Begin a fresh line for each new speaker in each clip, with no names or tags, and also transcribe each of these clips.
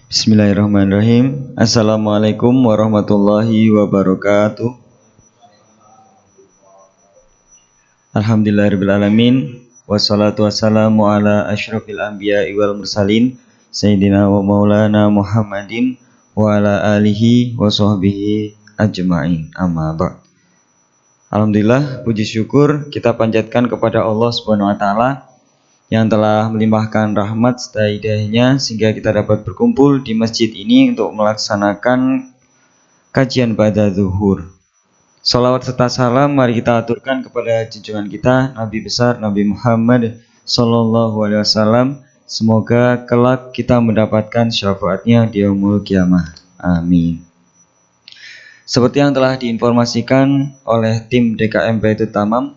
Bismillahirrahmanirrahim. Assalamualaikum warahmatullahi wabarakatuh. Alhamdulillahirrahmanirrahim. Wassalatu wassalamu ala asyrafil anbiya'i wal mursalin Sayyidina wa maulana Muhammadin wa ala alihi wa sahbihi ajma'in. Amma ba'd. Alhamdulillah, puji syukur kita panjatkan kepada Allah Subhanahu wa taala yang telah melimpahkan rahmat serta hidayahnya sehingga kita dapat berkumpul di masjid ini untuk melaksanakan kajian pada zuhur. Salawat serta salam mari kita aturkan kepada junjungan kita Nabi besar Nabi Muhammad sallallahu alaihi wasallam. Semoga kelak kita mendapatkan syafaatnya di yaumul qiyamah. Amin. Seperti yang telah diinformasikan oleh tim DKM Baitul Tamam,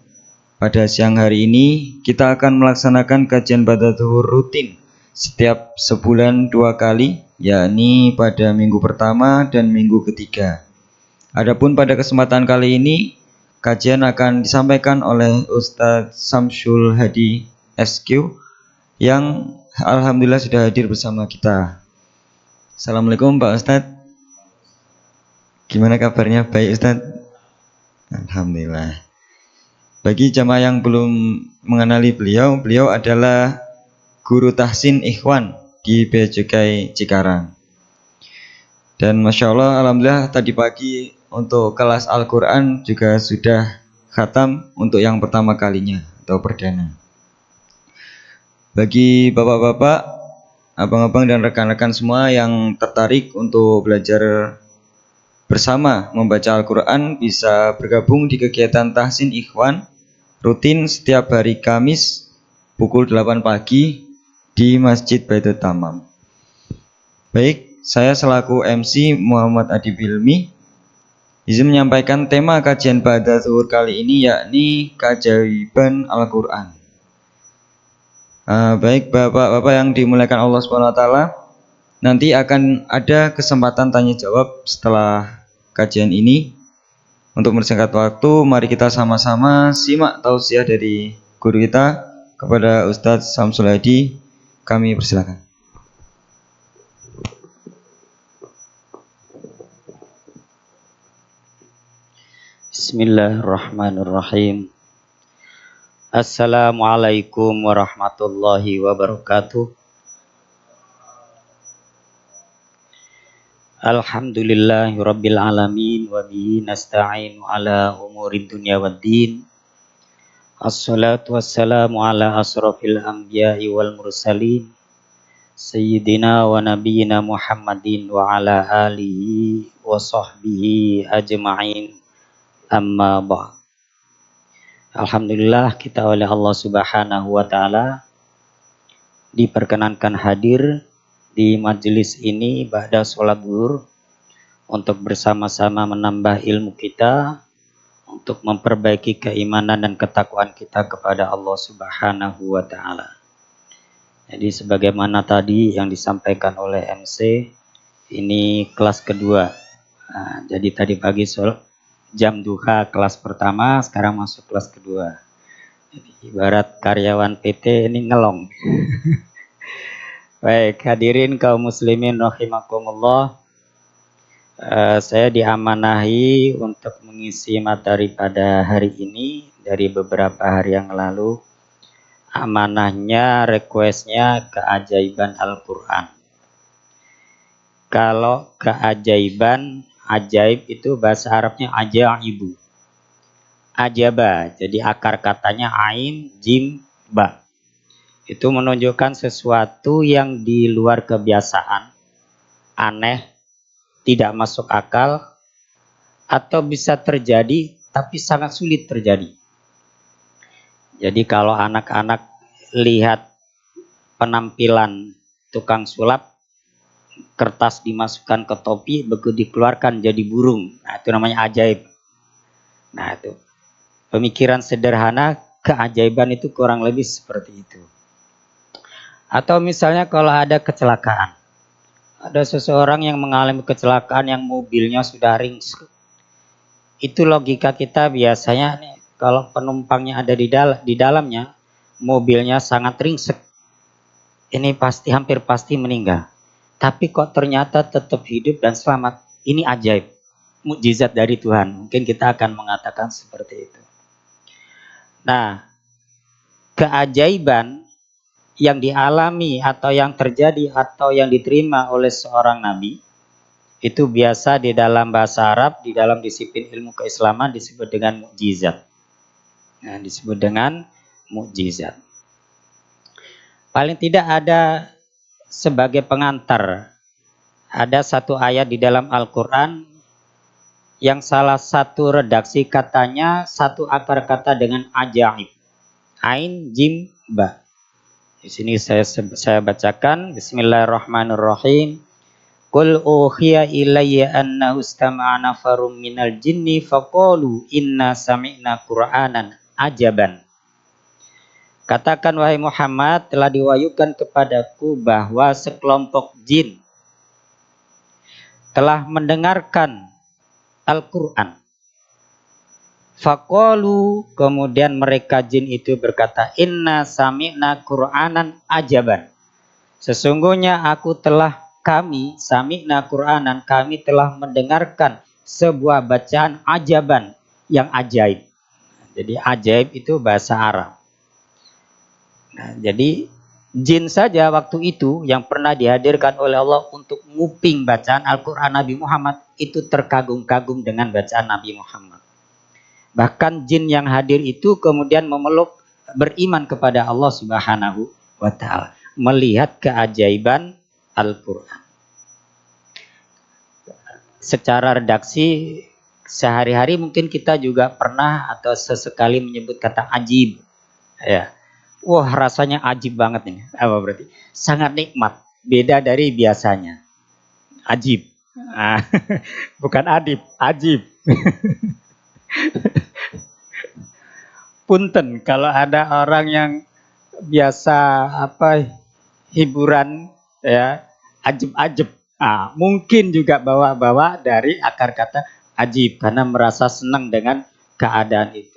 pada siang hari ini kita akan melaksanakan kajian pada zuhur rutin setiap sebulan 2 kali, yakni pada minggu pertama dan minggu ketiga. Adapun pada kesempatan kali ini kajian akan disampaikan oleh Ustadz Samsul Hadi SQ yang alhamdulillah sudah hadir bersama kita. Assalamualaikum Pak Ustadz. Gimana kabarnya? Baik Ustadz? Alhamdulillah. Bagi jamaah yang belum mengenali beliau adalah guru tahsin ikhwan di Bea Cukai Cikarang. Dan Masya Allah, alhamdulillah tadi pagi untuk kelas Al-Quran juga sudah khatam untuk yang pertama kalinya atau perdana. Bagi bapak-bapak, abang-abang dan rekan-rekan semua yang tertarik untuk belajar bersama membaca Al-Quran bisa bergabung di kegiatan tahsin ikhwan rutin setiap hari Kamis pukul 8 pagi di Masjid Baitul Tamam. Baik, saya selaku MC Muhammad Adib Hilmi izin menyampaikan tema kajian pada zuhur kali ini yakni keajaiban Al-Quran. Baik bapak-bapak yang dimuliakan Allah SWT, nanti akan ada kesempatan tanya jawab setelah kajian ini. Untuk mempersingkat waktu, mari kita sama-sama simak tausiah dari guru kita kepada Ustadz Samsul Hadi. Kami persilakan.
Bismillahirrahmanirrahim. Assalamualaikum warahmatullahi wabarakatuh. Alhamdulillahi rabbil alamin wa bihi nasta'inu ala umuri dunya waddin. Assalatu wassalamu ala asrafil anbiya'i wal mursalin Sayyidina wa nabiyyina Muhammadin wa ala alihi wa sahbihi ajma'in. Amma ba'd. Alhamdulillah kita oleh Allah Subhanahu wa taala diperkenankan hadir di majelis ini ba'da sholat zuhur untuk bersama-sama menambah ilmu kita, untuk memperbaiki keimanan dan ketakwaan kita kepada Allah Subhanahu wa taala. Jadi sebagaimana tadi yang disampaikan oleh MC, ini kelas kedua. Jadi tadi pagi jam duha kelas pertama, sekarang masuk kelas kedua. Jadi ibarat karyawan PT ini ngelong. Baik, hadirin kaum muslimin rahimakumullah. Saya diamanahi untuk mengisi materi pada hari ini dari beberapa hari yang lalu. Amanahnya, requestnya keajaiban Al-Quran. Kalau keajaiban, ajaib itu bahasa Arabnya ajaibu. Ajaba, jadi akar katanya ain, jim, ba. Itu menunjukkan sesuatu yang di luar kebiasaan, aneh, tidak masuk akal, atau bisa terjadi tapi sangat sulit terjadi. Jadi kalau anak-anak lihat penampilan tukang sulap, kertas dimasukkan ke topi, begitu dikeluarkan jadi burung. Nah, itu namanya ajaib. Nah, itu pemikiran sederhana, keajaiban itu kurang lebih seperti itu. Atau misalnya kalau ada kecelakaan, ada seseorang yang mengalami kecelakaan yang mobilnya sudah ringsek. Itu logika kita biasanya nih, kalau penumpangnya ada di dalamnya, mobilnya sangat ringsek. Ini hampir pasti meninggal. Tapi kok ternyata tetap hidup dan selamat. Ini ajaib, mukjizat dari Tuhan. Mungkin kita akan mengatakan seperti itu. Nah, keajaiban yang dialami atau yang terjadi atau yang diterima oleh seorang nabi itu biasa di dalam bahasa Arab, di dalam disiplin ilmu keislaman disebut dengan mukjizat. Nah, disebut dengan mukjizat. Paling tidak ada sebagai pengantar, ada satu ayat di dalam Al-Quran yang salah satu redaksi katanya satu akar kata dengan ajaib. Ain, jim, ba. Di sini saya bacakan. Bismillahirrahmanirrahim. Qul uhiya ilayya annahu istama'a nafarum minal jinni faqalu inna sami'na qur'anan ajaban. Katakan wahai Muhammad, telah diwahyukan kepadaku bahwa sekelompok jin telah mendengarkan Al-Quran. Faqalu, kemudian mereka jin itu berkata, inna sami'na qur'anan ajaban. Sesungguhnya kami sami'na qur'anan, kami telah mendengarkan sebuah bacaan ajaban yang ajaib. Jadi ajaib itu bahasa Arab. Nah, jadi jin saja waktu itu yang pernah dihadirkan oleh Allah untuk nguping bacaan Al-Quran Nabi Muhammad itu terkagum-kagum dengan bacaan Nabi Muhammad. Bahkan jin yang hadir itu kemudian memeluk, beriman kepada Allah Subhanahu wa ta'ala, melihat keajaiban Al-Quran. Secara redaksi sehari-hari mungkin kita juga pernah atau sesekali menyebut kata ajib. Ya. Wah, rasanya ajib banget nih. Apa berarti? Sangat nikmat, beda dari biasanya. Ajib. Bukan adib, ajib. Punten kalau ada orang yang biasa hiburan ya, ajib-ajib. Mungkin juga bawa-bawa dari akar kata ajib karena merasa senang dengan keadaan itu.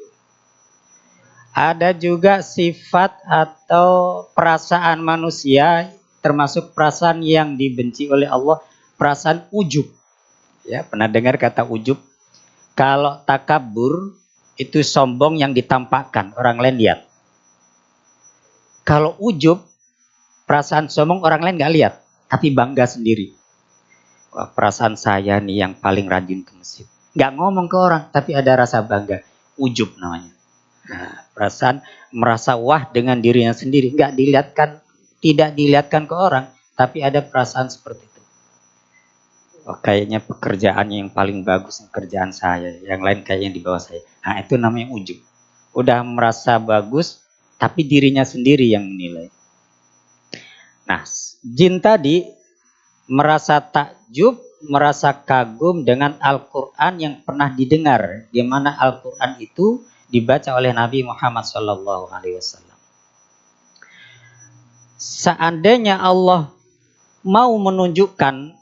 Ada juga sifat atau perasaan manusia, termasuk perasaan yang dibenci oleh Allah, perasaan ujub. Ya, pernah dengar kata ujub? Kalau takabur itu sombong yang ditampakkan, orang lain lihat. Kalau ujub, perasaan sombong orang lain nggak lihat, tapi bangga sendiri. Wah, perasaan saya nih yang paling rajin ke masjid. Nggak ngomong ke orang, tapi ada rasa bangga. Ujub namanya. Nah, perasaan merasa wah dengan dirinya sendiri, tidak dilihatkan ke orang, tapi ada perasaan seperti itu. Oh, kayaknya pekerjaannya yang paling bagus pekerjaan saya, yang lain kayaknya di bawah saya. Nah, itu namanya ujub. Udah merasa bagus, tapi dirinya sendiri yang menilai. Nah, jin tadi merasa takjub, merasa kagum dengan Al-Quran yang pernah didengar, di mana Al-Quran itu dibaca oleh Nabi Muhammad SAW. Seandainya Allah mau menunjukkan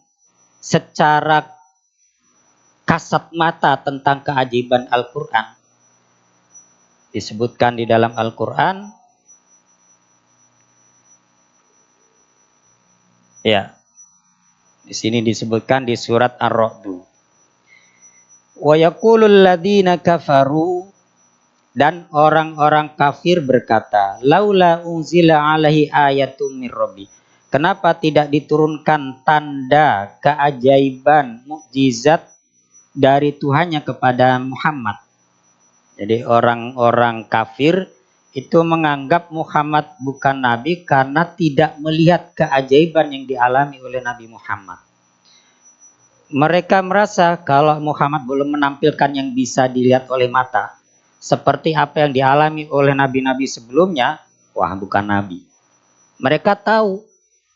secara kasat mata tentang keajaiban Al-Quran, disebutkan di dalam Al-Quran, ya, di sini disebutkan di surat Ar-Ra'd. Wa yaqulul ladzina kafaru, dan orang-orang kafir berkata, laula unzila alaihi ayatum mir rabbi. Kenapa tidak diturunkan tanda keajaiban mukjizat dari Tuhannya kepada Muhammad? Jadi orang-orang kafir itu menganggap Muhammad bukan nabi karena tidak melihat keajaiban yang dialami oleh Nabi Muhammad. Mereka merasa kalau Muhammad belum menampilkan yang bisa dilihat oleh mata, seperti apa yang dialami oleh nabi-nabi sebelumnya, wah bukan nabi. Mereka tahu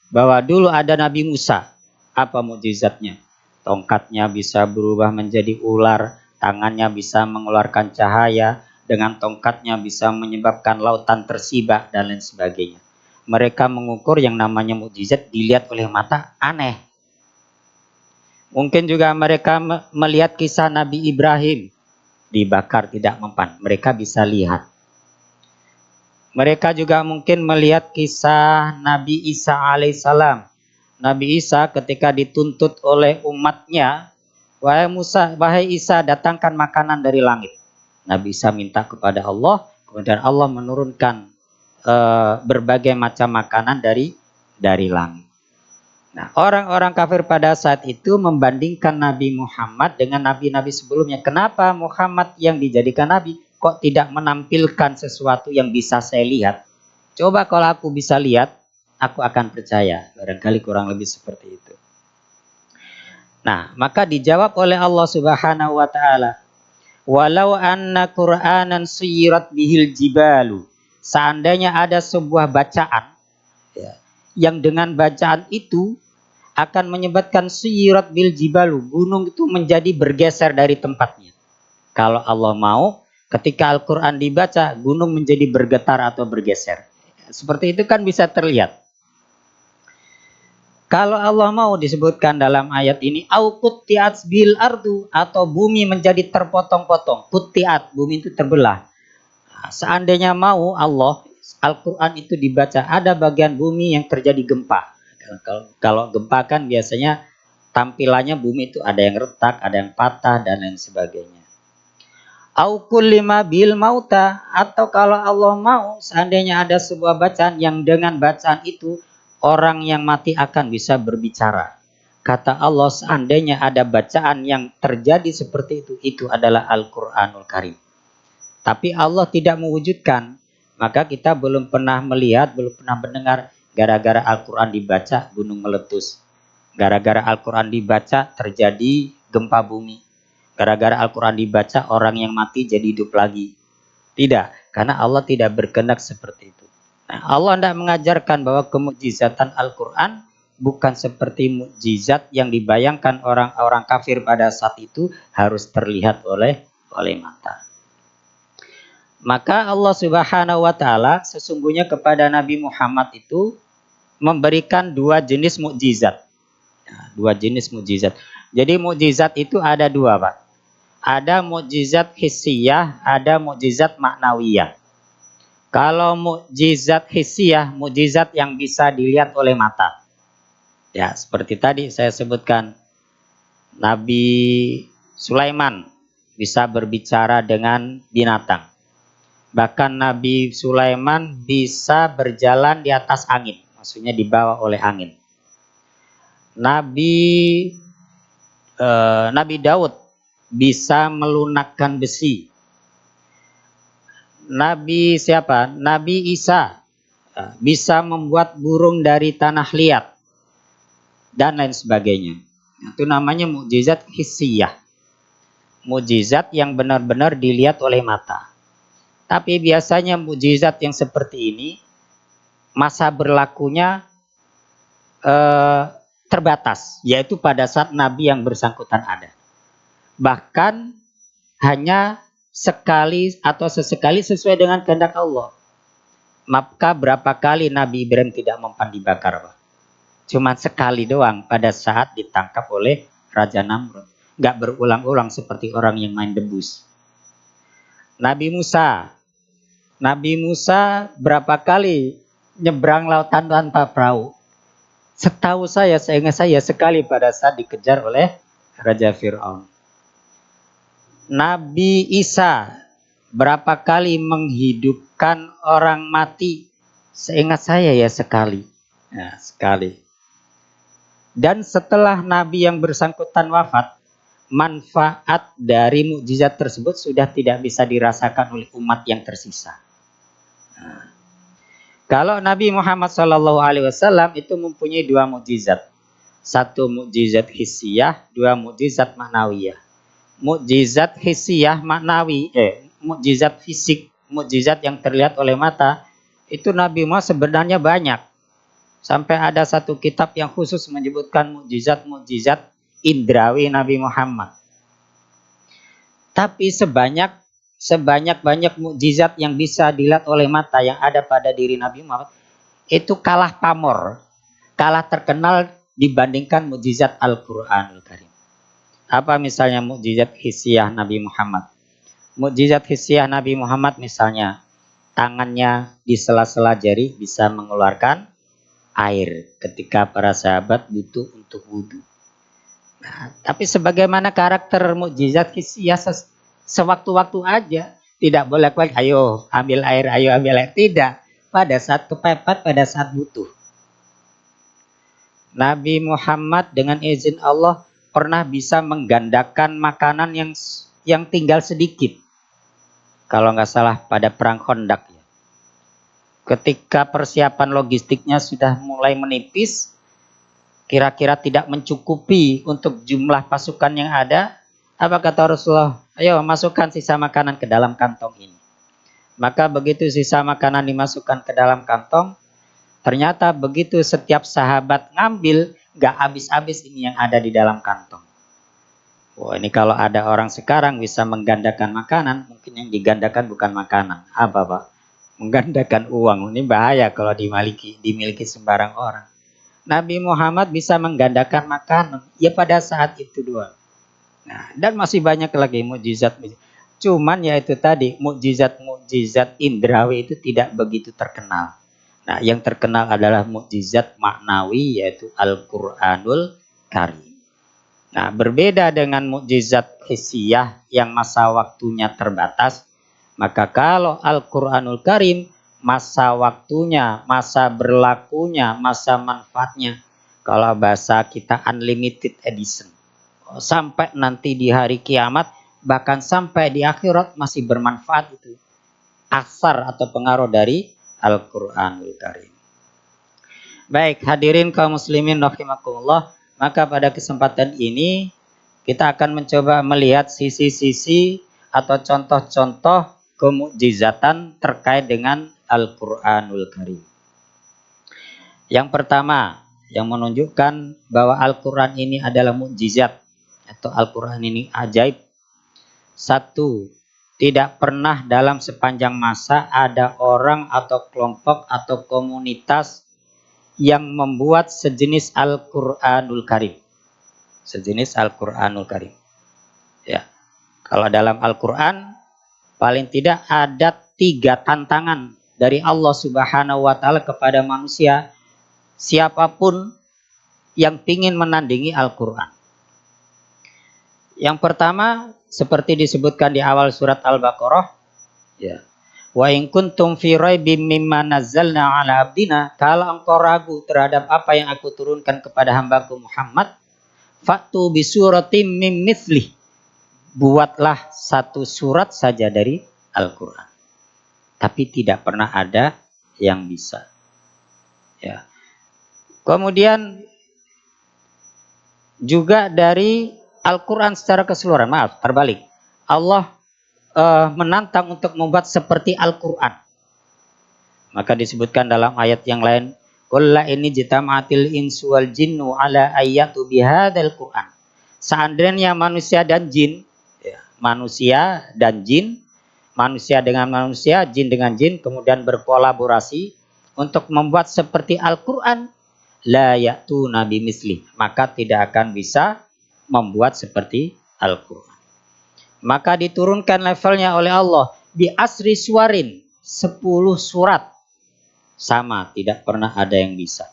bahwa dulu ada Nabi Musa. Apa mukjizatnya? Tongkatnya bisa berubah menjadi ular, tangannya bisa mengeluarkan cahaya, dengan tongkatnya bisa menyebabkan lautan tersibak dan lain sebagainya. Mereka mengukur yang namanya mukjizat dilihat oleh mata aneh. Mungkin juga mereka melihat kisah Nabi Ibrahim. dibakar tidak mempan. Mereka bisa lihat. Mereka juga mungkin melihat kisah Nabi Isa alaihissalam. Nabi Isa ketika dituntut oleh umatnya, wahai Isa, datangkan makanan dari langit. Nabi Isa minta kepada Allah, kemudian Allah menurunkan berbagai macam makanan dari langit. Nah, orang-orang kafir pada saat itu membandingkan Nabi Muhammad dengan nabi-nabi sebelumnya. Kenapa Muhammad yang dijadikan nabi kok tidak menampilkan sesuatu yang bisa saya lihat? Coba kalau aku bisa lihat, aku akan percaya. Barangkali kurang lebih seperti itu. Nah, maka dijawab oleh Allah Subhanahu wa taala, "Walau anna Qur'anan suyirat bihil jibalu." Seandainya ada sebuah bacaan, ya, yang dengan bacaan itu akan menyebabkan suyirat bil jibalu, gunung itu menjadi bergeser dari tempatnya. Kalau Allah mau, ketika Al-Quran dibaca, gunung menjadi bergetar atau bergeser. Seperti itu kan bisa terlihat. Kalau Allah mau disebutkan dalam ayat ini, au qutti'at bil ardu, atau bumi menjadi terpotong-potong. Qutti'at, bumi itu terbelah. Nah, seandainya mau Allah, Al-Quran itu dibaca, ada bagian bumi yang terjadi gempa. Kalau gempa kan biasanya tampilannya bumi itu ada yang retak, ada yang patah, dan lain sebagainya. Au kullima bil mauta, atau kalau Allah mau, seandainya ada sebuah bacaan yang dengan bacaan itu orang yang mati akan bisa berbicara. Kata Allah, seandainya ada bacaan yang terjadi seperti itu adalah Al-Quranul Karim. Tapi Allah tidak mewujudkan, maka kita belum pernah melihat, belum pernah mendengar gara-gara Al-Quran dibaca gunung meletus. Gara-gara Al-Quran dibaca terjadi gempa bumi. Gara-gara Al-Quran dibaca orang yang mati jadi hidup lagi. Tidak, karena Allah tidak berkehendak seperti itu. Nah, Allah tidak mengajarkan bahwa kemukjizatan Al-Quran bukan seperti mukjizat yang dibayangkan orang-orang kafir pada saat itu harus terlihat oleh mata. Maka Allah Subhanahu wa taala sesungguhnya kepada Nabi Muhammad itu memberikan dua jenis mukjizat. Nah, dua jenis mukjizat. Jadi mukjizat itu ada dua, Pak. Ada mukjizat hissiyah, ada mukjizat maknawiyah. Kalau mukjizat hissiyah, mukjizat yang bisa dilihat oleh mata. Ya, seperti tadi saya sebutkan, Nabi Sulaiman bisa berbicara dengan binatang. Bahkan Nabi Sulaiman bisa berjalan di atas angin, maksudnya dibawa oleh angin. Nabi Daud bisa melunakkan besi. Nabi siapa? Nabi Isa bisa membuat burung dari tanah liat dan lain sebagainya. Itu namanya mukjizat hissiyah. Mukjizat yang benar-benar dilihat oleh mata. Tapi biasanya mukjizat yang seperti ini masa berlakunya terbatas, yaitu pada saat Nabi yang bersangkutan ada. Bahkan hanya sekali atau sesekali sesuai dengan kehendak Allah. Maka berapa kali Nabi Ibrahim tidak mempan dibakar, Pak? Cuma sekali doang pada saat ditangkap oleh Raja Namrud. Gak berulang-ulang seperti orang yang main debus. Nabi Musa berapa kali nyebrang lautan tanpa perahu? Setahu saya, seingat saya sekali pada saat dikejar oleh Raja Fir'aun. Nabi Isa berapa kali menghidupkan orang mati? Seingat saya ya sekali. Ya, sekali. Dan setelah Nabi yang bersangkutan wafat, manfaat dari mukjizat tersebut sudah tidak bisa dirasakan oleh umat yang tersisa. Nah, kalau Nabi Muhammad SAW itu mempunyai dua mukjizat. Satu mukjizat hissiyah, dua mukjizat maknawiyah. Mukjizat hissiyah maknawi, mukjizat fisik, mukjizat yang terlihat oleh mata, itu Nabi Muhammad sebenarnya banyak. Sampai ada satu kitab yang khusus menyebutkan mukjizat-mukjizat indrawi Nabi Muhammad. Tapi sebanyak mukjizat yang bisa dilihat oleh mata yang ada pada diri Nabi Muhammad itu kalah pamor, kalah terkenal dibandingkan mukjizat Al-Qur'anul Karim. Apa misalnya mukjizat hissiyah Nabi Muhammad? Mukjizat hissiyah Nabi Muhammad misalnya, tangannya di sela-sela jari bisa mengeluarkan air ketika para sahabat butuh untuk wudhu. Nah, tapi sebagaimana karakter mukjizat hissiyah sewaktu-waktu aja, tidak boleh ayo ambil air, tidak. Pada saat kepepet, pada saat butuh. Nabi Muhammad dengan izin Allah pernah bisa menggandakan makanan yang tinggal sedikit. Kalau nggak salah pada perang Khandaq ya. Ketika persiapan logistiknya sudah mulai menipis, kira-kira tidak mencukupi untuk jumlah pasukan yang ada, apa kata Rasulullah? Ayo masukkan sisa makanan ke dalam kantong ini. Maka begitu sisa makanan dimasukkan ke dalam kantong, ternyata begitu setiap sahabat ngambil, gak habis-habis ini yang ada di dalam kantong. Wah, ini kalau ada orang sekarang bisa menggandakan makanan, mungkin yang digandakan bukan makanan. Apa Pak? Menggandakan uang. Ini bahaya kalau dimiliki sembarang orang. Nabi Muhammad bisa menggandakan makanan, ya pada saat itu doang. Nah, dan masih banyak lagi mukjizat. Cuman ya itu tadi, mukjizat indrawi itu tidak begitu terkenal. Nah, yang terkenal adalah mukjizat maknawi, yaitu Al-Quranul Karim. Nah, berbeda dengan mukjizat hissiyah yang masa waktunya terbatas, maka kalau Al-Quranul Karim, masa waktunya, masa berlakunya, masa manfaatnya, kalau bahasa kita unlimited edition. Sampai nanti di hari kiamat, bahkan sampai di akhirat masih bermanfaat itu. Asar atau pengaruh dari Al-Quranul Karim. Baik, hadirin kaum muslimin rahimakumullah. Maka pada kesempatan ini kita akan mencoba melihat sisi-sisi atau contoh-contoh kemukjizatan terkait dengan Al-Quranul Karim. Yang pertama, yang menunjukkan bahwa Al-Quran ini adalah mukjizat atau Al-Quran ini ajaib. Satu, tidak pernah dalam sepanjang masa ada orang atau kelompok atau komunitas yang membuat sejenis Al-Quranul Karim. Sejenis Al-Quranul Karim. Ya. Kalau dalam Al-Quran, paling tidak ada 3 tantangan dari Allah Subhanahu wa Ta'ala kepada manusia, siapapun yang ingin menandingi Al-Quran. Yang pertama, seperti disebutkan di awal surat Al-Baqarah, ya. Wa in kuntum fi raibim mimma nazzalna ala abdina, kalau engkau ragu terhadap apa yang aku turunkan kepada hambaku Muhammad, fa'tu bi suratim mim mithlih, buatlah satu surat saja dari Al-Quran. Tapi tidak pernah ada yang bisa. Ya. Kemudian juga dari Al-Quran secara keseluruhan, maaf, terbalik. Allah menantang untuk membuat seperti Al-Quran. Maka disebutkan dalam ayat yang lain, qul la ini jitama'atil insu wal jinnu ala ayatu bihadzal Quran. Seandainya manusia dan jin, ya, manusia dan jin, manusia dengan manusia, jin dengan jin, kemudian berkolaborasi untuk membuat seperti Al-Quran, la ya'tuna bimithli, maka tidak akan bisa membuat seperti Al-Quran. Maka diturunkan levelnya oleh Allah di asri suwarin, 10 surat. Sama, tidak pernah ada yang bisa.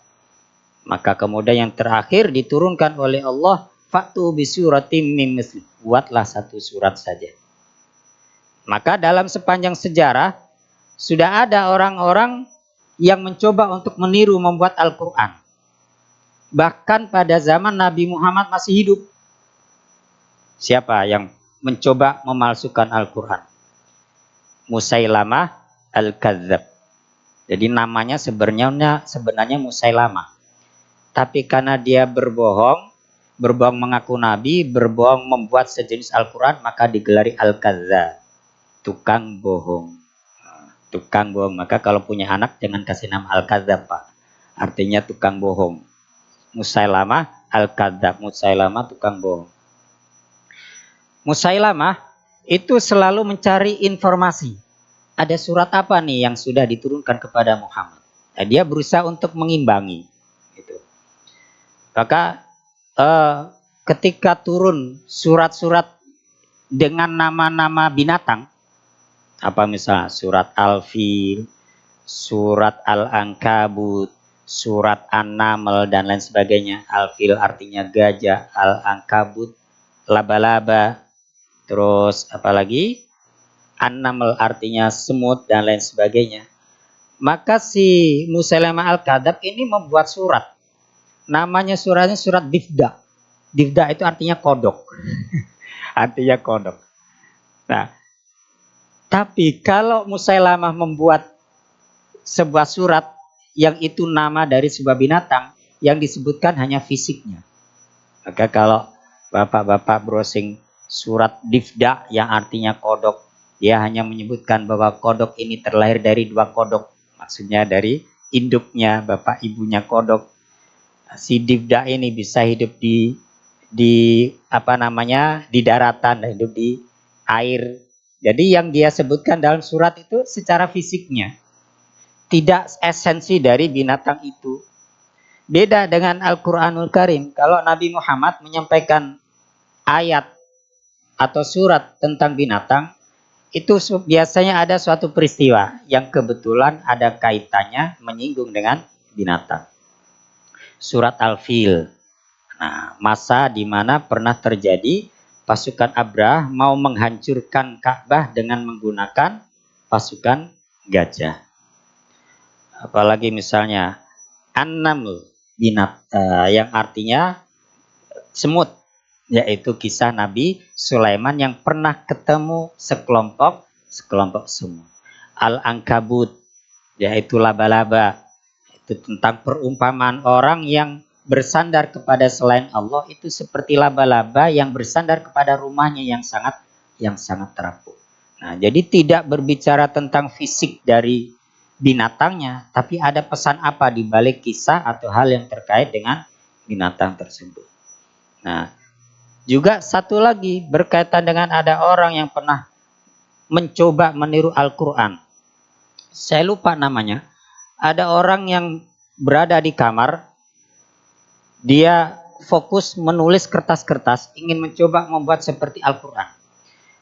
Maka kemudian yang terakhir diturunkan oleh Allah, fa'tu bisuratim mim mithli, buatlah satu surat saja. Maka dalam sepanjang sejarah sudah ada orang-orang yang mencoba untuk meniru membuat Al-Quran. Bahkan pada zaman Nabi Muhammad masih hidup. Siapa yang mencoba memalsukan Al-Quran? Musailamah Al-Kadzab. Jadi namanya sebenarnya Musailamah. Tapi karena dia berbohong mengaku nabi, berbohong membuat sejenis Al-Quran, maka digelari Al-Kadzab, tukang bohong. Tukang bohong. Maka kalau punya anak jangan kasih nama Al-Kadzab, Pak. Artinya tukang bohong. Musailamah Al-Kadzab. Musailamah tukang bohong. Musailamah itu selalu mencari informasi. Ada surat apa nih yang sudah diturunkan kepada Muhammad? Nah, dia berusaha untuk mengimbangi. Gitu. Maka ketika turun surat-surat dengan nama-nama binatang, Apa misalnya surat Al-Fil, surat Al-Ankabut, surat An-Naml dan lain sebagainya. Al-Fil artinya gajah, Al-Ankabut laba-laba, terus apalagi An-Naml artinya semut dan lain sebagainya. Maka si Musailamah Al-Kadzab ini membuat surat. Namanya suratnya surat Difda. Difda itu artinya kodok. Artinya kodok. Nah, tapi kalau Musailamah membuat sebuah surat yang itu nama dari sebuah binatang yang disebutkan hanya fisiknya. Maka kalau bapak-bapak browsing surat Difda yang artinya kodok, dia hanya menyebutkan bahwa kodok ini terlahir dari dua kodok. Maksudnya dari induknya, bapak ibunya kodok. Si Difda ini bisa hidup di di daratan, hidup di air. Jadi yang dia sebutkan dalam surat itu secara fisiknya, tidak esensi dari binatang itu. Beda dengan Al-Quranul Karim. Kalau Nabi Muhammad menyampaikan ayat atau surat tentang binatang, itu biasanya ada suatu peristiwa yang kebetulan ada kaitannya menyinggung dengan binatang. Surat Al-Fil. Nah, masa di mana pernah terjadi pasukan Abrah mau menghancurkan Ka'bah dengan menggunakan pasukan gajah. Apalagi misalnya An-Naml, yang artinya semut, yaitu kisah Nabi Sulaiman yang pernah ketemu sekelompok semut. Al-Ankabut, yaitu laba-laba, itu tentang perumpamaan orang yang bersandar kepada selain Allah itu seperti laba-laba yang bersandar kepada rumahnya yang sangat terapung. Nah, jadi tidak berbicara tentang fisik dari binatangnya, tapi ada pesan apa di balik kisah atau hal yang terkait dengan binatang tersebut. Nah, juga satu lagi berkaitan dengan ada orang yang pernah mencoba meniru Al-Quran. Saya lupa namanya. Ada orang yang berada di kamar, dia fokus menulis kertas-kertas, ingin mencoba membuat seperti Al-Quran.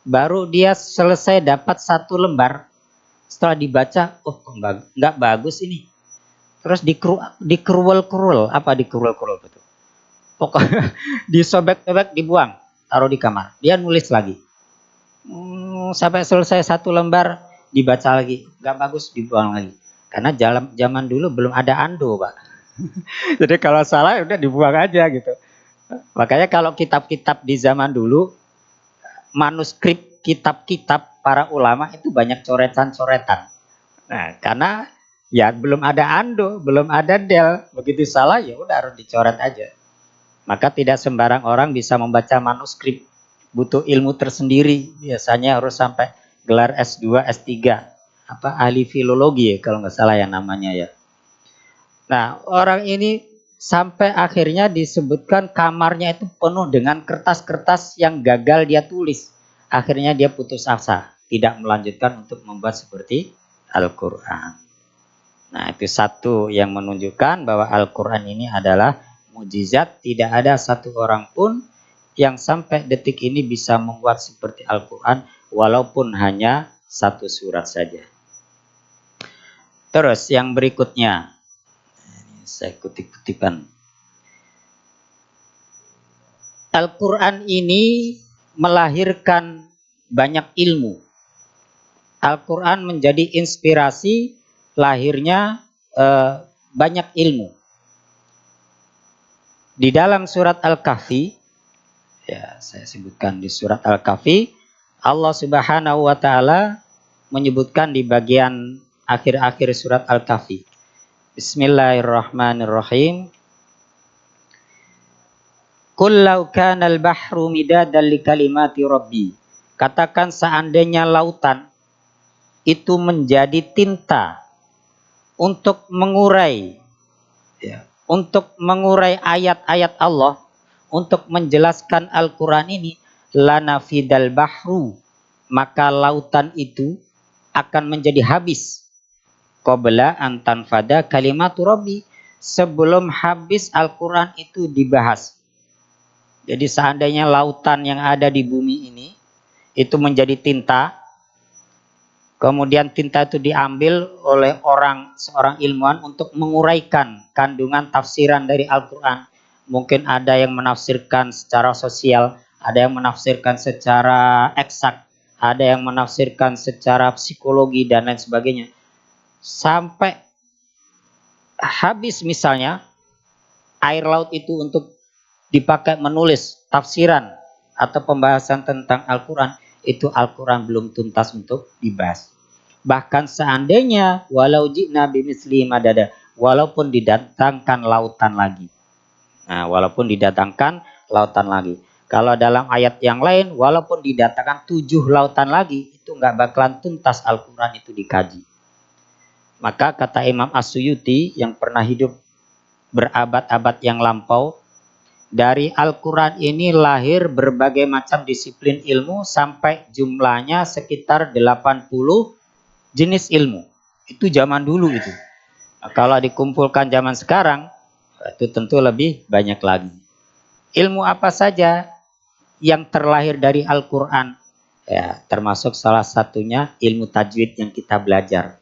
Baru dia selesai dapat satu lembar, setelah dibaca, oh kok nggak bagus ini. Terus dikeruel-keruel, apa dikeruel-keruel betul? Pokoknya disobek-sobek, dibuang, taruh di kamar. Dia nulis lagi. Sampai selesai satu lembar, dibaca lagi, nggak bagus, dibuang lagi. Karena zaman dulu belum ada ando, Pak. Jadi kalau salah udah dibuang aja gitu. Makanya kalau kitab-kitab di zaman dulu, manuskrip kitab-kitab para ulama itu banyak coretan-coretan. Nah, karena ya belum ada ando, belum ada del, begitu salah ya udah harus dicoret aja. Maka tidak sembarang orang bisa membaca manuskrip, butuh ilmu tersendiri. Biasanya harus sampai gelar S2, S3, ahli filologi ya kalau nggak salah ya namanya ya. Nah, orang ini sampai akhirnya disebutkan kamarnya itu penuh dengan kertas-kertas yang gagal dia tulis. Akhirnya dia putus asa, tidak melanjutkan untuk membuat seperti Al-Quran. Nah, itu satu yang menunjukkan bahwa Al-Quran ini adalah mukjizat. Tidak ada satu orang pun yang sampai detik ini bisa membuat seperti Al-Quran, walaupun hanya satu surat saja. Terus yang berikutnya, saya kutip-kutipan. Al-Quran ini melahirkan banyak ilmu. Al-Quran menjadi inspirasi lahirnya banyak ilmu. Di dalam surat Al-Kahfi, ya saya sebutkan di surat Al-Kahfi, Allah Subhanahu wa taala menyebutkan di bagian akhir-akhir surat Al-Kahfi. Bismillahirrahmanirrahim. Qul law kanal bahru midadan li kalimati rabbi. Katakan seandainya lautan itu menjadi tinta untuk mengurai ayat-ayat Allah, untuk menjelaskan Al-Quran ini, lanafidal bahru, maka lautan itu akan menjadi habis. Qabla an tanfada kalimatu rabbi, sebelum habis Al-Quran itu dibahas. Jadi seandainya lautan yang ada di bumi ini itu menjadi tinta, Kemudian tinta itu diambil oleh seorang ilmuwan untuk menguraikan kandungan tafsiran dari Al-Quran. Mungkin ada yang menafsirkan secara sosial, ada yang menafsirkan secara eksak, ada yang menafsirkan secara psikologi dan lain sebagainya. Sampai habis misalnya air laut itu untuk dipakai menulis tafsiran atau pembahasan tentang Al-Quran, itu Al-Quran belum tuntas untuk dibahas. Bahkan seandainya walau ji'na bimitsli madada, walaupun didatangkan lautan lagi. Nah, walaupun didatangkan lautan lagi. Kalau dalam ayat yang lain, walaupun didatangkan 7 lautan lagi, itu nggak bakalan tuntas Al-Quran itu dikaji. Maka kata Imam As-Suyuti yang pernah hidup berabad-abad yang lampau, dari Al-Quran ini lahir berbagai macam disiplin ilmu sampai jumlahnya sekitar 80 jenis ilmu. Itu zaman dulu itu. Nah, kalau dikumpulkan zaman sekarang, itu tentu lebih banyak lagi. Ilmu apa saja yang terlahir dari Al-Quran? Ya, termasuk salah satunya ilmu tajwid yang kita belajar.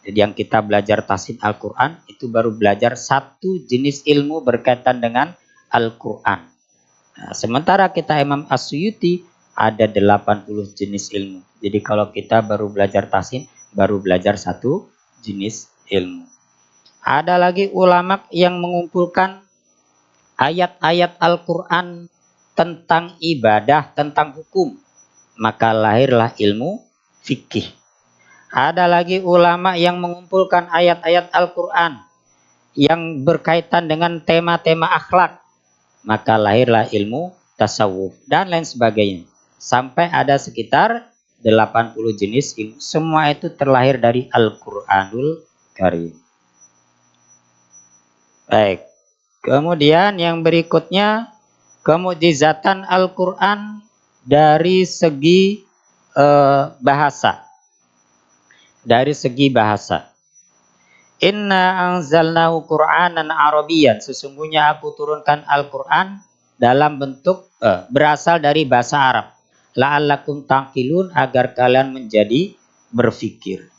Jadi yang kita belajar tafsir Al-Quran, itu baru belajar satu jenis ilmu berkaitan dengan Al-Quran. Nah, sementara kita Imam As-Suyuti ada 80 jenis ilmu. Jadi kalau kita baru belajar tafsir, baru belajar satu jenis ilmu. Ada lagi ulama yang mengumpulkan ayat-ayat Al-Quran tentang ibadah, tentang hukum. Maka lahirlah ilmu fikih. Ada lagi ulama yang mengumpulkan ayat-ayat Al-Quran yang berkaitan dengan tema-tema akhlak. Maka lahirlah ilmu tasawuf dan lain sebagainya. Sampai ada sekitar 80 jenis ilmu. Semua itu terlahir dari Al-Quranul Karim. Baik. Kemudian yang berikutnya, kemukjizatan Al-Quran dari segi bahasa. Dari segi bahasa. Inna anzalnahu Qur'anan Arabiyyan. Sesungguhnya aku turunkan Al-Quran dalam bentuk berasal dari bahasa Arab. La'allakum taqilun, agar kalian menjadi berfikir.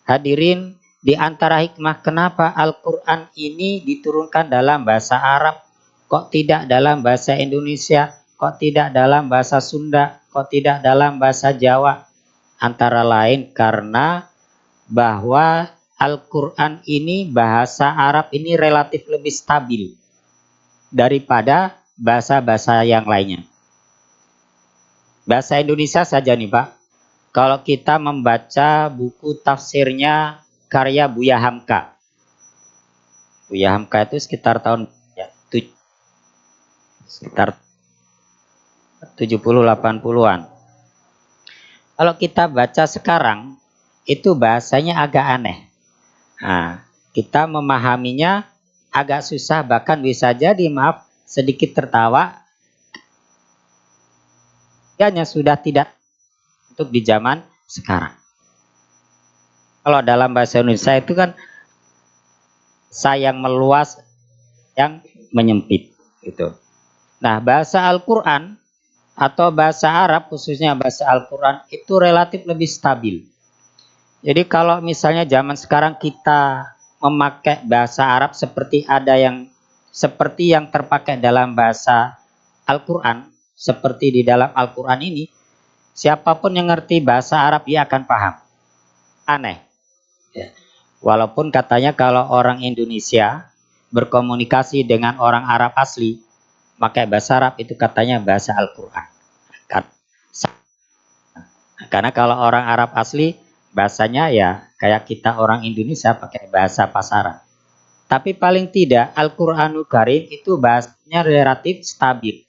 Hadirin, di antara hikmah kenapa Al-Quran ini diturunkan dalam bahasa Arab, kok tidak dalam bahasa Indonesia, kok tidak dalam bahasa Sunda, kok tidak dalam bahasa Jawa? Antara lain karena bahwa Al-Quran ini, bahasa Arab ini relatif lebih stabil daripada bahasa-bahasa yang lainnya. Bahasa Indonesia saja nih Pak, kalau kita membaca buku tafsirnya karya Buya Hamka. Buya Hamka itu sekitar tahun sekitar 70-80-an. Kalau kita baca sekarang, itu bahasanya agak aneh. Nah, kita memahaminya agak susah, bahkan bisa jadi maaf sedikit tertawa. Hanya sudah tidak untuk di zaman sekarang. Kalau dalam bahasa Indonesia itu kan sayang meluas, yang menyempit gitu. Nah, bahasa Al-Quran atau bahasa Arab, khususnya bahasa Al-Quran, itu relatif lebih stabil. Jadi kalau misalnya zaman sekarang kita memakai bahasa Arab seperti yang terpakai dalam bahasa Al-Quran, seperti di dalam Al-Quran ini, siapapun yang ngerti bahasa Arab dia akan paham. Aneh. Ya. Walaupun katanya kalau orang Indonesia berkomunikasi dengan orang Arab asli, pakai bahasa Arab, itu katanya bahasa Al-Quran. Karena kalau orang Arab asli, bahasanya ya kayak kita orang Indonesia pakai bahasa pasaran. Tapi paling tidak Al-Quranul Karim itu bahasanya relatif stabil.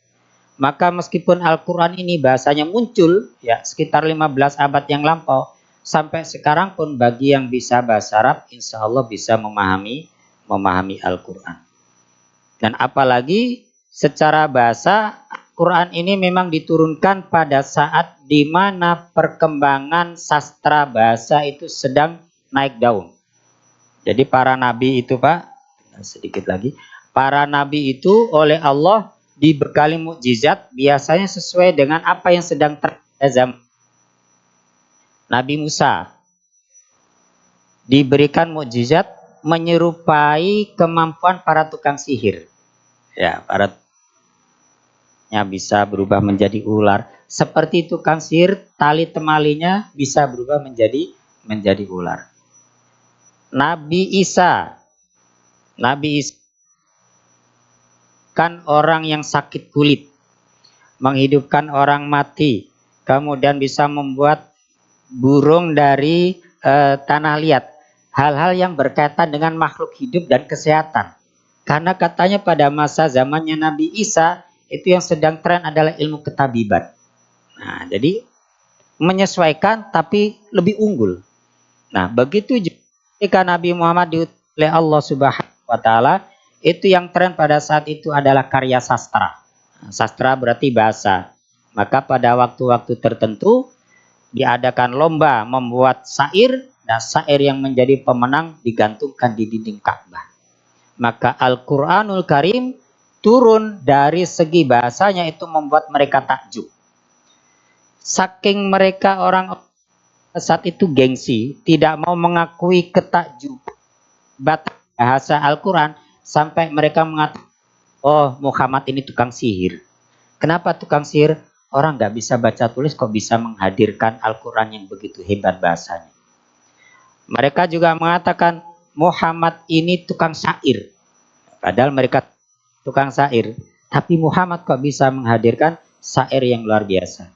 Maka meskipun Al-Quran ini bahasanya muncul ya sekitar 15 abad yang lampau, sampai sekarang pun bagi yang bisa bahasa Arab, insya Allah bisa memahami Al-Quran. Dan apalagi secara bahasa, Quran ini memang diturunkan pada saat di mana perkembangan sastra bahasa itu sedang naik daun. Jadi para nabi itu Pak, sedikit lagi, para nabi itu oleh Allah dibekali mukjizat biasanya sesuai dengan apa yang sedang terjadi. Nabi Musa diberikan mukjizat menyerupai kemampuan para tukang sihir. Ya, para bisa berubah menjadi ular. Seperti tukang sihir, tali temalinya bisa berubah menjadi ular. Nabi Isa kan orang yang sakit kulit, menghidupkan orang mati, kemudian bisa membuat burung dari tanah liat. Hal-hal yang berkaitan dengan makhluk hidup dan kesehatan. Karena katanya pada masa zamannya Nabi Isa, itu yang sedang tren adalah ilmu ketabiban. Nah, jadi menyesuaikan tapi lebih unggul. Nah, begitu juga ketika Nabi Muhammad diutus oleh Allah Subhanahu wa taala, itu yang tren pada saat itu adalah karya sastra. Sastra berarti bahasa. Maka pada waktu-waktu tertentu diadakan lomba membuat syair, dan syair yang menjadi pemenang digantungkan di dinding Ka'bah. Maka Al-Quranul Karim turun dari segi bahasanya itu membuat mereka takjub. Saking mereka orang saat itu gengsi, tidak mau mengakui ketakjuban bahasa Al-Quran, sampai mereka mengatakan, oh Muhammad ini tukang sihir. Kenapa tukang sihir? Orang nggak bisa baca tulis kok bisa menghadirkan Al-Quran yang begitu hebat bahasanya. Mereka juga mengatakan Muhammad ini tukang syair. Padahal mereka tukang syair. Tapi Muhammad kok bisa menghadirkan syair yang luar biasa.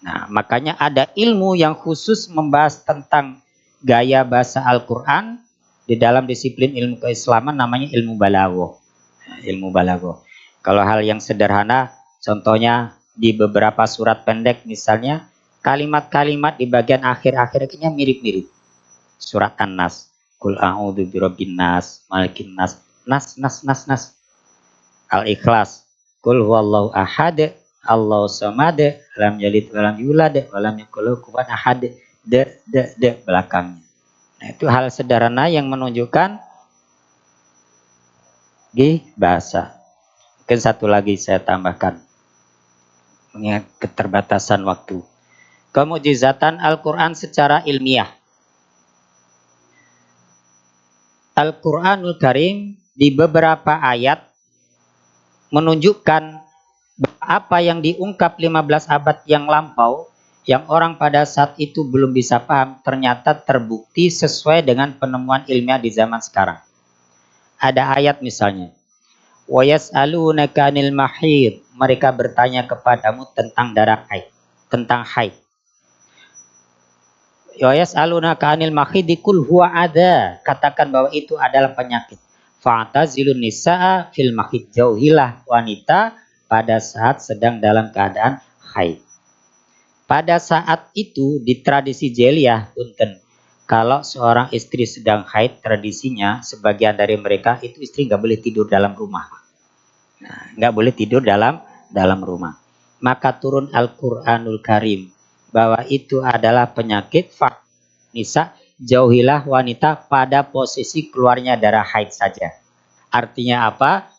Nah, makanya ada ilmu yang khusus membahas tentang gaya bahasa Al-Quran di dalam disiplin ilmu keislaman, namanya ilmu balaghah. Ilmu balaghah. Kalau hal yang sederhana, contohnya di beberapa surat pendek misalnya, kalimat-kalimat di bagian akhir-akhirnya mirip-mirip. Surat An-Nas, Qul a'udzu birabbin nas, malikin nas, nas. Al-Ikhlas, Qul huwallahu ahad, Allahu samad, lam yalid walam yulad, walam yakul lahu kufuwan ahad. De belakangnya. Nah, itu hal sederhana yang menunjukkan di bahasa. Mungkin satu lagi saya tambahkan, mengingat keterbatasan waktu. Kemujizatan Al-Quran secara ilmiah. Al-Quranul Karim di beberapa ayat menunjukkan apa yang diungkap 15 abad yang lampau, yang orang pada saat itu belum bisa paham, ternyata terbukti sesuai dengan penemuan ilmiah di zaman sekarang. Ada ayat misalnya, wa yas'alunaka 'anil mahid, mereka bertanya kepadamu tentang darah haid, tentang haid. Wa yas'alunaka 'anil mahid, qul huwa adza, katakan bahwa itu adalah penyakit. Fa'tazilun nisaa fil mahid, jauhilah wanita pada saat sedang dalam keadaan haid. Pada saat itu di tradisi jahiliyah punten, kalau seorang istri sedang haid, tradisinya sebagian dari mereka itu istri nggak boleh tidur dalam rumah. Nah, nggak boleh tidur dalam rumah. Maka turun Al-Quranul Karim bahwa itu adalah penyakit nisa, jauhilah wanita pada posisi keluarnya darah haid saja. Artinya apa?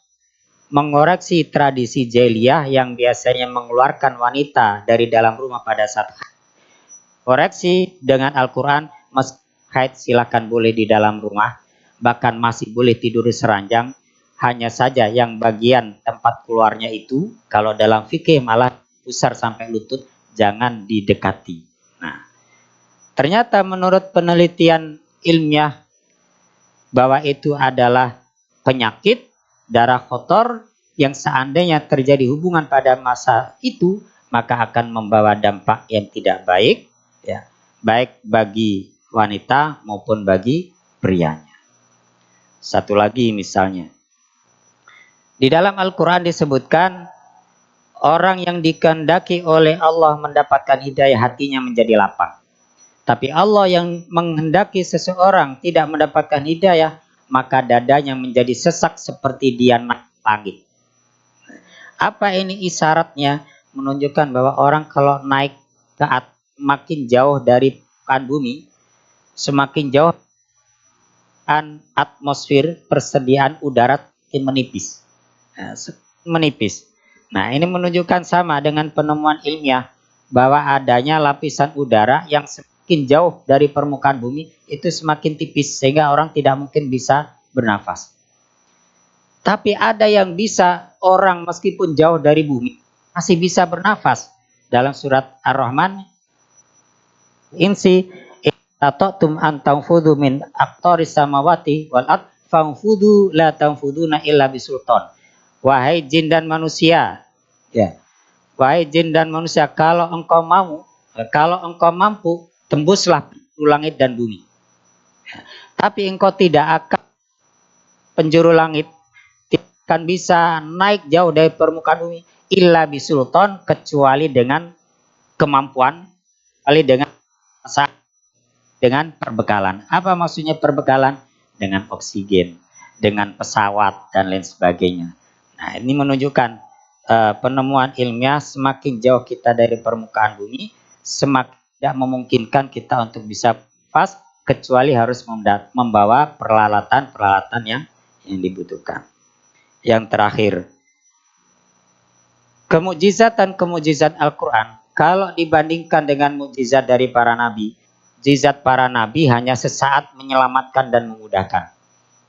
Mengoreksi tradisi jahiliyah yang biasanya mengeluarkan wanita dari dalam rumah pada saat haid. Koreksi dengan Al-Quran, meski haid silakan boleh di dalam rumah, bahkan masih boleh tidur di seranjang. Hanya saja yang bagian tempat keluarnya itu, kalau dalam fikih malah pusar sampai lutut, jangan didekati. Nah, ternyata menurut penelitian ilmiah bahwa itu adalah penyakit darah kotor yang seandainya terjadi hubungan pada masa itu, maka akan membawa dampak yang tidak baik, ya, baik bagi wanita maupun bagi prianya. Satu lagi misalnya, di dalam Al-Quran disebutkan orang yang dikehendaki oleh Allah mendapatkan hidayah, hatinya menjadi lapang. Tapi Allah yang menghendaki seseorang tidak mendapatkan hidayah, maka dadanya menjadi sesak seperti dia naik langit. Apa ini isyaratnya? Menunjukkan bahwa orang kalau naik ke makin jauh dari permukaan bumi, semakin jauh atmosfer, persediaan udara makin menipis. Menipis. Nah, ini menunjukkan sama dengan penemuan ilmiah bahwa adanya lapisan udara yang semakin jauh dari permukaan bumi itu semakin tipis sehingga orang tidak mungkin bisa bernafas. Tapi ada yang bisa orang meskipun jauh dari bumi masih bisa bernafas. Dalam surat Ar-Rahman, insi tatotum antangfudu min aqtaris samawati wal ard fangfudu la tanfuduna illa bisultan. Wahai jin dan manusia, ya. Wahai jin dan manusia, kalau engkau mampu, tembuslah penjuru langit dan bumi. Tapi engkau tidak akan penjuru langit, tidak akan bisa naik jauh dari permukaan bumi illa bisultan, kecuali dengan kemampuan, kecuali dengan perbekalan. Apa maksudnya perbekalan? Dengan oksigen, dengan pesawat dan lain sebagainya. Nah, ini menunjukkan penemuan ilmiah semakin jauh kita dari permukaan bumi, semakin tidak memungkinkan kita untuk bisa pas, kecuali harus membawa peralatan-peralatan yang dibutuhkan. Yang terakhir, kemukjizatan Al-Quran, kalau dibandingkan dengan mukjizat dari para nabi, mukjizat para nabi hanya sesaat menyelamatkan dan memudahkan.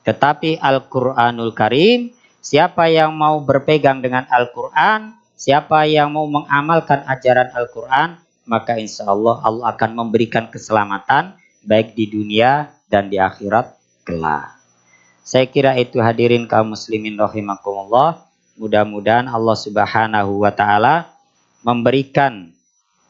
Tetapi Al-Quranul Karim, siapa yang mau berpegang dengan Al-Quran, siapa yang mau mengamalkan ajaran Al-Quran, maka insya Allah Allah akan memberikan keselamatan baik di dunia dan di akhirat kelak. Saya kira itu hadirin kaum muslimin rahimakumullah. Mudah-mudahan Allah Subhanahu wa taala memberikan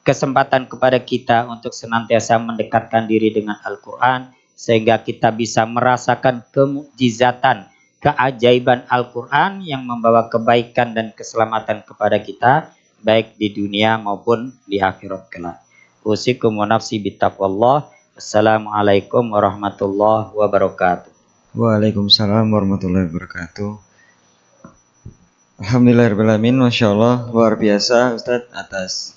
kesempatan kepada kita untuk senantiasa mendekatkan diri dengan Al-Quran, sehingga kita bisa merasakan kemukjizatan, keajaiban Al-Quran yang membawa kebaikan dan keselamatan kepada kita, baik di dunia maupun di akhirat kelak. Usikum wa nafsi bittaqwallah. Assalamualaikum warahmatullahi wabarakatuh.
Waalaikumsalam warahmatullahi wabarakatuh. Alhamdulillahirrahmanirrahim. Masya Allah, luar biasa Ustadz atas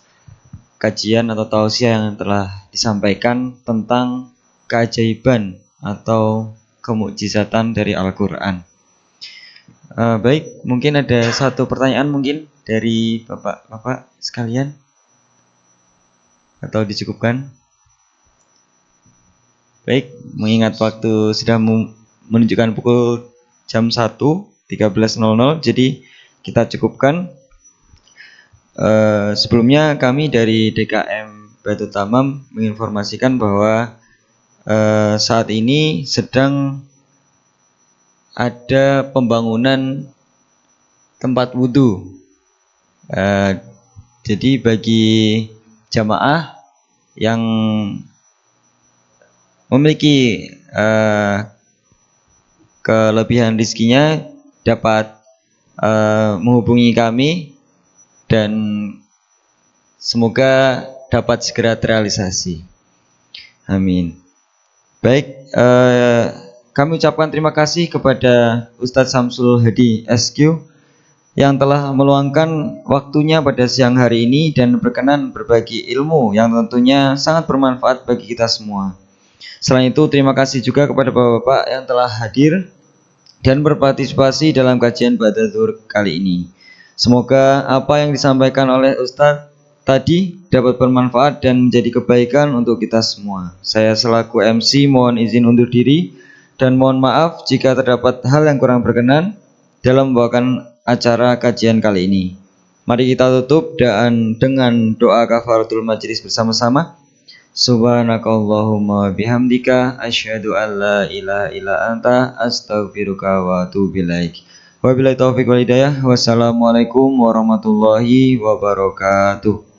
kajian atau tausiah yang telah disampaikan tentang keajaiban atau kemukjizatan dari Al-Quran. Baik, mungkin ada satu pertanyaan mungkin dari bapak-bapak sekalian, atau dicukupkan? Baik, mengingat waktu sudah menunjukkan pukul jam 1.13.00, jadi kita cukupkan. Sebelumnya kami dari DKM Batu Tamam menginformasikan bahwa saat ini sedang ada pembangunan tempat wudhu. Jadi bagi jamaah yang memiliki kelebihan rezekinya dapat menghubungi kami dan semoga dapat segera terrealisasi. Amin. Baik, kami ucapkan terima kasih kepada Ustadz Samsul Hadi SQ yang telah meluangkan waktunya pada siang hari ini dan berkenan berbagi ilmu yang tentunya sangat bermanfaat bagi kita semua. Selain itu, terima kasih juga kepada bapak-bapak yang telah hadir dan berpartisipasi dalam kajian Badadur kali ini. Semoga apa yang disampaikan oleh Ustadz tadi dapat bermanfaat dan menjadi kebaikan untuk kita semua. Saya selaku MC mohon izin undur diri dan mohon maaf jika terdapat hal yang kurang berkenan dalam membawakan acara kajian kali ini. Mari kita tutup dengan doa kafaratul majlis bersama-sama. Subhanakallahumma bihamdika asyhadu an la ilaha illa anta astaghfiruka wa atubu ilaik. Wabillahi taufiq wal hidayah. Wassalamualaikum warahmatullahi wabarakatuh.